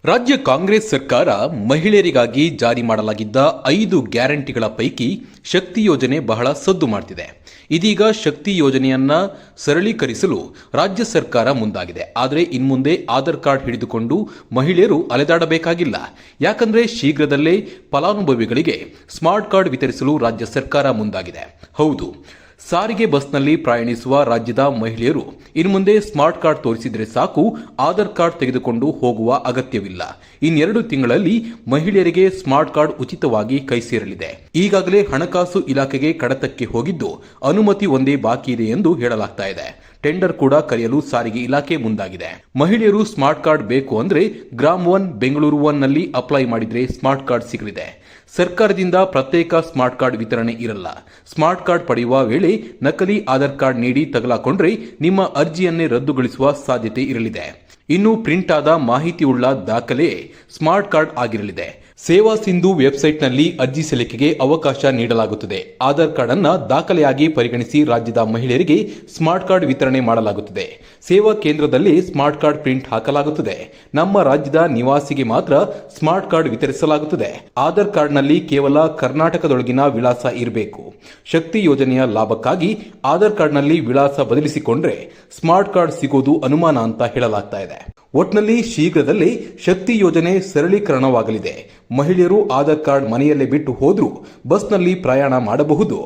ರಾಜ್ಯ ಕಾಂಗ್ರೆಸ್ ಸರ್ಕಾರ ಮಹಿಳೆಯರಿಗಾಗಿ ಜಾರಿ ಮಾಡಲಾಗಿದ್ದ 5 ಗ್ಯಾರಂಟಿಗಳ ಪೈಕಿ ಶಕ್ತಿ ಯೋಜನೆ ಬಹಳ ಸದ್ದು ಮಾಡ್ತಿದೆ. ಇದೀಗ ಶಕ್ತಿ ಯೋಜನೆಯನ್ನ ಸರಳೀಕರಿಸಲು ರಾಜ್ಯ ಸರ್ಕಾರ ಮುಂದಾಗಿದೆ. ಆದರೆ ಇನ್ಮುಂದೆ ಆಧಾರ್ ಕಾರ್ಡ್ ಹಿಡಿದುಕೊಂಡು ಮಹಿಳೆಯರು ಅಲೆದಾಡಬೇಕಾಗಿಲ್ಲ. ಯಾಕಂದ್ರೆ ಶೀಘ್ರದಲ್ಲೇ ಫಲಾನುಭವಿಗಳಿಗೆ ಸ್ಮಾರ್ಟ್ ಕಾರ್ಡ್ ವಿತರಿಸಲು ರಾಜ್ಯ ಸರ್ಕಾರ ಮುಂದಾಗಿದೆ. ಹೌದು, ಸಾರಿಗೆ ಬಸ್ನಲ್ಲಿ ಪ್ರಯಾಣಿಸುವ ರಾಜ್ಯದ ಮಹಿಳೆಯರು ಇನ್ಮುಂದೆ ಸ್ಮಾರ್ಟ್ ಕಾರ್ಡ್ ತೋರಿಸಿದರೆ ಸಾಕು, ಆಧಾರ್ ಕಾರ್ಡ್ ತೆಗೆದುಕೊಂಡು ಹೋಗುವ ಅಗತ್ಯವಿಲ್ಲ. ಇನ್ನೆರಡು ತಿಂಗಳಲ್ಲಿ ಮಹಿಳೆಯರಿಗೆ ಸ್ಮಾರ್ಟ್ ಕಾರ್ಡ್ ಉಚಿತವಾಗಿ ಕೈ ಸೇರಲಿದೆ. ಈಗಾಗಲೇ ಹಣಕಾಸು ಇಲಾಖೆಗೆ ಕಡತಕ್ಕೆ ಹೋಗಿದ್ದು ಅನುಮತಿ ಒಂದೇ ಬಾಕಿ ಇದೆ ಎಂದು ಹೇಳಲಾಗ್ತಾ ಇದೆ. ಟೆಂಡರ್ ಕೂಡ ಕರೆಯಲು ಸಾರಿಗೆ ಇಲಾಖೆ ಮುಂದಾಗಿದೆ. ಮಹಿಳೆಯರು ಸ್ಮಾರ್ಟ್ ಕಾರ್ಡ್ ಬೇಕು ಅಂದ್ರೆ ಗ್ರಾಮ್ 1 ಬೆಂಗಳೂರು 1 ನಲ್ಲಿ ಅಪ್ಲೈ ಮಾಡಿದ್ರೆ ಸ್ಮಾರ್ಟ್ ಕಾರ್ಡ್ ಸಿಗಲಿದೆ. ಸರ್ಕಾರದಿಂದ ಪ್ರತ್ಯೇಕ ಸ್ಮಾರ್ಟ್ ಕಾರ್ಡ್ ವಿತರಣೆ ಇರಲ್ಲ. ಸ್ಮಾರ್ಟ್ ಕಾರ್ಡ್ ಪಡೆಯುವ ವೇಳೆ ನಕಲಿ ಆಧಾರ್ ಕಾರ್ಡ್ ನೀಡಿ ತಗಲಾಕೊಂಡ್ರೆ ನಿಮ್ಮ ಅರ್ಜಿಯನ್ನೇ ರದ್ದುಗೊಳಿಸುವ ಸಾಧ್ಯತೆ ಇರಲಿದೆ. ಇನ್ನು ಪ್ರಿಂಟ್ ಆದ ಮಾಹಿತಿಯುಳ್ಳ ದಾಖಲೆ ಸ್ಮಾರ್ಟ್ ಕಾರ್ಡ್ ಆಗಿರಲಿದೆ. ಸೇವಾ ಸಿಂಧು ವೆಬ್ಸೈಟ್ನಲ್ಲಿ ಅರ್ಜಿ ಸಲ್ಲಿಕೆಗೆ ಅವಕಾಶ ನೀಡಲಾಗುತ್ತದೆ. ಆಧಾರ್ ಕಾರ್ಡ್ ಅನ್ನ ದಾಖಲೆಯಾಗಿ ಪರಿಗಣಿಸಿ ರಾಜ್ಯದ ಮಹಿಳೆಯರಿಗೆ ಸ್ಮಾರ್ಟ್ ಕಾರ್ಡ್ ವಿತರಣೆ ಮಾಡಲಾಗುತ್ತದೆ. ಸೇವಾ ಕೇಂದ್ರದಲ್ಲಿ ಸ್ಮಾರ್ಟ್ ಕಾರ್ಡ್ ಪ್ರಿಂಟ್ ಹಾಕಲಾಗುತ್ತದೆ. ನಮ್ಮ ರಾಜ್ಯದ ನಿವಾಸಿಗೆ ಮಾತ್ರ ಸ್ಮಾರ್ಟ್ ಕಾರ್ಡ್ ವಿತರಿಸಲಾಗುತ್ತದೆ. ಆಧಾರ್ ಕಾರ್ಡ್ನಲ್ಲಿ ಕೇವಲ ಕರ್ನಾಟಕದೊಳಗಿನ ವಿಳಾಸ ಇರಬೇಕು. ಶಕ್ತಿ ಯೋಜನೆಯ ಲಾಭಕ್ಕಾಗಿ ಆಧಾರ್ ಕಾರ್ಡ್ನಲ್ಲಿ ವಿಳಾಸ ಬದಲಿಸಿಕೊಂಡ್ರೆ ಸ್ಮಾರ್ಟ್ ಕಾರ್ಡ್ ಸಿಗೋದು ಅನುಮಾನ ಅಂತ ಹೇಳಲಾಗ್ತಾ ಇದೆ. ಒಟ್ನಲ್ಲಿ ಶೀಘ್ರದಲ್ಲೇ ಶಕ್ತಿ ಯೋಜನೆ ಸರಳೀಕರಣವಾಗಲಿದೆ. ಮಹಿಳೆಯರು ಆಧಾರ್ ಕಾರ್ಡ್ ಮನೆಯಲ್ಲೇ ಬಿಟ್ಟು ಹೋದ್ರೂ ಬಸ್ನಲ್ಲಿ ಪ್ರಯಾಣ ಮಾಡಬಹುದು.